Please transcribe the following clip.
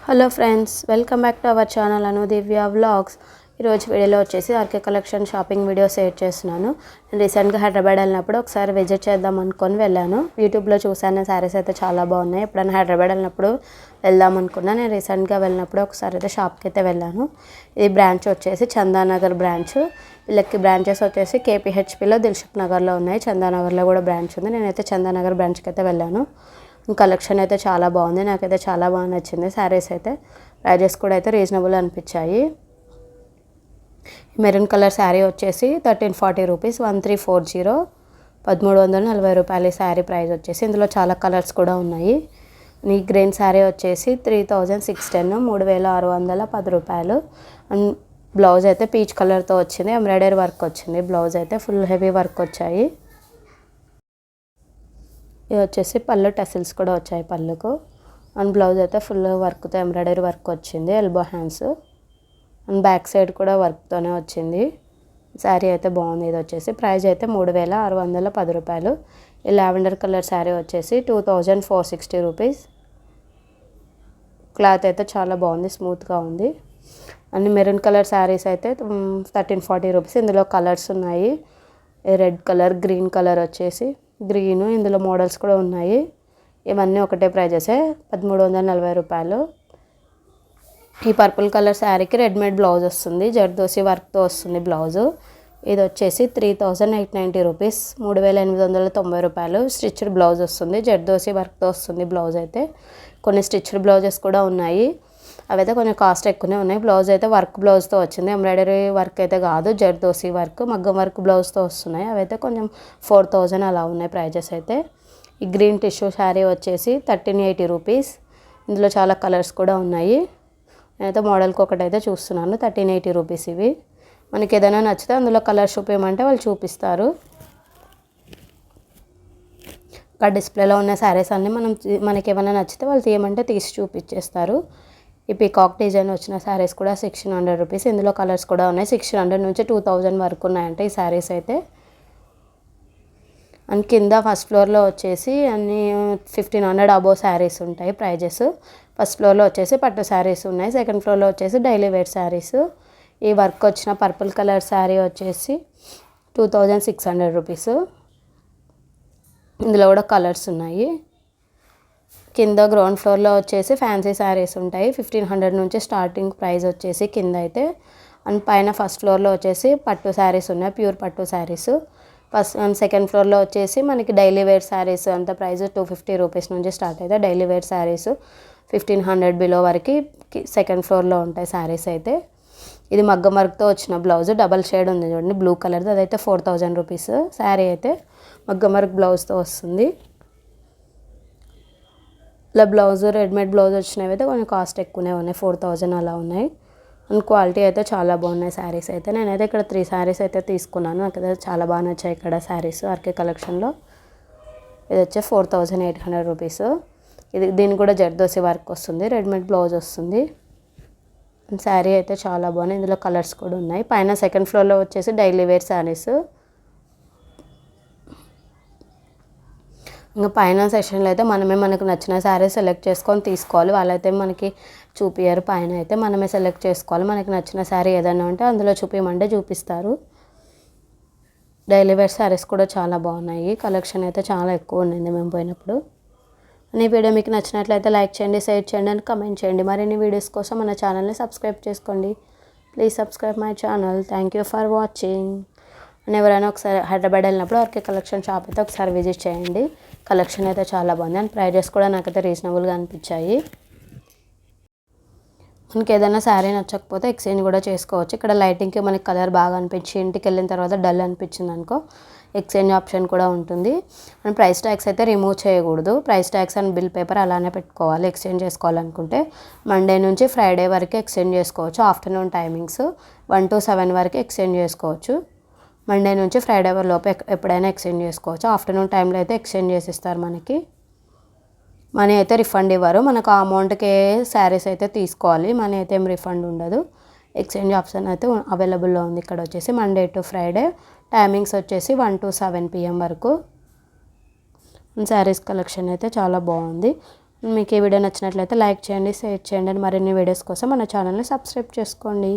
Hello friends, welcome back to our channel Anudivya vlogs. ఈరోజు వీడియోలో వచ్చేసి RK collection shopping video share చేస్తున్నాను. నేను రీసెంట్గా హైదరాబాద్ వెళ్ళినప్పుడు ఒకసారి విజిట్ చేద్దాం అనుకొని వెళ్ళాను. యూట్యూబ్లో చూసాను, శారీస్ అయితే చాలా బాగున్నాయి. ఎప్పుడైనా హైదరాబాద్ వెళ్ళినప్పుడు వెళ్దాం అనుకున్నా. నేను రీసెంట్గా వెళ్ళినప్పుడు ఒకసారి అయితే షాప్కి అయితే వెళ్ళాను. ఇది బ్రాంచ్ వచ్చేసి చందానగర్ బ్రాంచ్. వీళ్ళకి బ్రాంచెస్ వచ్చేసి కేపీహెచ్పిలో, దిల్సుఖ్ నగర్లో ఉన్నాయి. చందానగర్లో కూడా బ్రాంచ్ ఉంది. నేనైతే చందానగర్ బ్రాంచ్కి అయితే వెళ్ళాను. కలెక్షన్ అయితే చాలా బాగుంది. నాకైతే చాలా బాగా నచ్చింది. శారీస్ అయితే ప్రైజెస్ కూడా అయితే రీజనబుల్ అనిపించాయి. మెరూన్ కలర్ శారీ వచ్చేసి 1340 రూపీస్, 1340, 1340 రూపాయలు శారీ ప్రైస్ వచ్చేసి. ఇందులో చాలా కలర్స్ కూడా ఉన్నాయి. ఈ గ్రీన్ శారీ వచ్చేసి 3610, 3610 రూపాయలు. అండ్ బ్లౌజ్ అయితే పీచ్ కలర్తో వచ్చింది. ఎంబ్రాయిడరీ వర్క్ వచ్చింది. బ్లౌజ్ అయితే ఫుల్ హెవీ వర్క్ వచ్చాయి. ఇది వచ్చేసి పళ్ళు టెసిల్స్ కూడా వచ్చాయి పళ్ళుకు. అండ్ బ్లౌజ్ అయితే ఫుల్ వర్క్తో ఎంబ్రాయిడరీ వర్క్ వచ్చింది. Elbow hands and back side కూడా వర్క్తోనే వచ్చింది. శారీ అయితే బాగుంది. ఇది వచ్చేసి ప్రైస్ అయితే 3610 రూపాయలు. ఈ లావెండర్ కలర్ శారీ వచ్చేసి 2460 రూపీస్. క్లాత్ అయితే చాలా బాగుంది, స్మూత్గా ఉంది. అండ్ మెరూన్ కలర్ శారీస్ అయితే 1340 రూపీస్. ఇందులో కలర్స్ ఉన్నాయి. రెడ్ కలర్, గ్రీన్ కలర్ వచ్చేసి గ్రీన్. ఇందులో మోడల్స్ కూడా ఉన్నాయి. ఇవన్నీ ఒకటే ప్రైజెసే, 1340 రూపాయలు. ఈ పర్పుల్ కలర్ శారీకి రెడీమేడ్ బ్లౌజ్ వస్తుంది. జర్దోసి వర్క్తో వస్తుంది బ్లౌజు. ఇది వచ్చేసి 3890 రూపీస్, 3890 రూపాయలు. స్టిచ్డ్ బ్లౌజ్ వస్తుంది. జర్దోసి వర్క్తో వస్తుంది బ్లౌజ్ అయితే. కొన్ని స్టిచ్డ్ బ్లౌజెస్ కూడా ఉన్నాయి. అవైతే కొంచెం కాస్ట్ ఎక్కువనే ఉన్నాయి. బ్లౌజ్ అయితే వర్క్ బ్లౌజ్తో వచ్చింది. ఎంబ్రాయిడరీ వర్క్ అయితే కాదు, జర్దోసి వర్క్, మగ్గం వర్క్ బ్లౌజ్తో వస్తున్నాయి. అవైతే కొంచెం 4000 అలా ఉన్నాయి ప్రైజెస్ అయితే. ఈ గ్రీన్ టిష్యూ శారీ వచ్చేసి 1380 రూపీస్. ఇందులో చాలా కలర్స్ కూడా ఉన్నాయి. నేనైతే మోడల్కి ఒకటైతే చూస్తున్నాను. 1380 రూపీస్ ఇవి. మనకి ఏదైనా నచ్చితే అందులో కలర్ చూపించమంటే వాళ్ళు చూపిస్తారు. ఇంకా డిస్ప్లేలో ఉన్న శారీస్ అన్నీ మనకి ఏమైనా నచ్చితే వాళ్ళు తీయమంటే తీసి చూపించేస్తారు. ఈ పీకాక్ డిజైన్ వచ్చిన శారీస్ కూడా 1600 రూపీస్. ఇందులో కలర్స్ కూడా ఉన్నాయి. 1600 నుంచి 2000 వరకు ఉన్నాయంటే ఈ శారీస్ అయితే. అండ్ కింద ఫస్ట్ ఫ్లోర్లో వచ్చేసి అన్ని 1500 అబోవ్ శారీస్ ఉంటాయి ప్రైజెస్. ఫస్ట్ ఫ్లోర్లో వచ్చేసి పట్టు శారీస్ ఉన్నాయి. సెకండ్ ఫ్లోర్లో వచ్చేసి డైలీ వేర్ శారీస్. ఈ వర్క్ వచ్చిన పర్పుల్ కలర్ శారీ వచ్చేసి 2600 రూపీస్. ఇందులో కూడా కలర్స్ ఉన్నాయి. కింద గ్రౌండ్ ఫ్లోర్లో వచ్చేసి ఫ్యాన్సీ శారీస్ ఉంటాయి. 1500 నుంచి స్టార్టింగ్ ప్రైస్ వచ్చేసి కింద అయితే. అండ్ పైన ఫస్ట్ ఫ్లోర్లో వచ్చేసి పట్టు శారీస్ ఉన్నాయి, ప్యూర్ పట్టు శారీస్. ఫస్ట్ అండ్ సెకండ్ ఫ్లోర్లో వచ్చేసి మనకి డైలీ వేర్ శారీస్ అంత ప్రైస్ 250 రూపీస్ నుంచి స్టార్ట్ అయితే. డైలీ వేర్ శారీస్ 1500 బిలో వరకు సెకండ్ ఫ్లోర్లో ఉంటాయి శారీస్ అయితే. ఇది మగ్గం వర్క్తో వచ్చిన బ్లౌజ్, డబల్ షేడ్ ఉంది చూడండి, బ్లూ కలర్ది. అదైతే 4000 రూపీస్ శారీ అయితే. మగ్గం వర్క్ బ్లౌజ్తో వస్తుంది. ఇలా బ్లౌజ్, రెడీమేడ్ బ్లౌజ్ వచ్చినవి అయితే కొంచెం కాస్ట్ ఎక్కువనే ఉన్నాయి, 4000 అలా ఉన్నాయి. అండ్ క్వాలిటీ అయితే చాలా బాగున్నాయి శారీస్ అయితే. నేనైతే ఇక్కడ 3 శారీస్ అయితే తీసుకున్నాను. నాకైతే చాలా బాగా నచ్చాయి ఇక్కడ శారీస్ ఆర్కే కలెక్షన్లో. ఇది వచ్చే 4800 రూపీస్. దీనికి కూడా జర్దోసి వర్క్ వస్తుంది, రెడీమేడ్ బ్లౌజ్ వస్తుంది. శారీ అయితే చాలా బాగున్నాయి. ఇందులో కలర్స్ కూడా ఉన్నాయి. పైన సెకండ్ ఫ్లోర్లో వచ్చేసి డైలీ వేర్ శారీస్. ఇంకా పైన సెక్షన్లో అయితే మనకు నచ్చిన శారీ సెలెక్ట్ చేసుకొని తీసుకోవాలి. వాళ్ళైతే మనకి చూపించారు. పైన అయితే మనమే సెలెక్ట్ చేసుకోవాలి. మనకి నచ్చిన శారీ ఏదైనా ఉంటే అందులో చూపించమంటే చూపిస్తారు. డైలీ వేర్ శారీస్ కూడా చాలా బాగున్నాయి. కలెక్షన్ అయితే చాలా ఎక్కువ ఉండింది మేము పోయినప్పుడు. ఈ వీడియో మీకు నచ్చినట్లయితే లైక్ చేయండి, షేర్ చేయండి అండ్ కమెంట్ చేయండి. మరిన్ని వీడియోస్ కోసం మన ఛానల్ని సబ్స్క్రైబ్ చేసుకోండి. Please subscribe my channel. Thank you for watching. And ఎవరైనా ఒకసారి హైదరాబాద్ వెళ్ళినప్పుడు ఆర్కే కలెక్షన్ షాప్ అయితే ఒకసారి విజిట్ చేయండి. కలెక్షన్ అయితే చాలా బాగుంది. అండ్ ప్రైజెస్ కూడా నాకైతే రీజనబుల్గా అనిపించాయి. మనకి ఏదైనా శారీ నచ్చకపోతే ఎక్స్చేంజ్ కూడా చేసుకోవచ్చు. ఇక్కడ లైటింగ్కి మనకి కలర్ బాగా అనిపించి ఇంటికి వెళ్ళిన తర్వాత డల్ అనిపించింది అనుకో, ఎక్స్చేంజ్ ఆప్షన్ కూడా ఉంటుంది. అండ్ ప్రైస్ ట్యాగ్స్ అయితే రిమూవ్ చేయకూడదు. Price tags and bill paper అలానే పెట్టుకోవాలి. ఎక్స్చేంజ్ చేసుకోవాలనుకుంటే మండే నుంచి ఫ్రైడే వరకు ఎక్స్చేంజ్ చేసుకోవచ్చు. ఆఫ్టర్నూన్ టైమింగ్స్ 1 to 7 వరకు ఎక్స్చేంజ్ చేసుకోవచ్చు. మండే నుంచి ఫ్రైడే లోపు ఎప్పుడైనా ఎక్స్చేంజ్ చేసుకోవచ్చు. ఆఫ్టర్నూన్ టైంలో అయితే ఎక్స్చేంజ్ చేసిస్తారు మనకి. మనీ అయితే రిఫండ్ ఇవ్వరు. మనకు ఆ అమౌంట్కే శారీస్ అయితే తీసుకోవాలి. మనీ అయితే ఏం రిఫండ్ ఉండదు. ఎక్స్చేంజ్ ఆప్షన్ అయితే అవైలబుల్లో ఉంది. ఇక్కడ వచ్చేసి మండే టు ఫ్రైడే టైమింగ్స్ వచ్చేసి 1 to 7 PM వరకు. శారీస్ కలెక్షన్ అయితే చాలా బాగుంది. మీకు ఈ వీడియో నచ్చినట్లయితే లైక్ చేయండి, షేర్ చేయండి. మరిన్ని వీడియోస్ కోసం మన ఛానల్ని సబ్స్క్రైబ్ చేసుకోండి.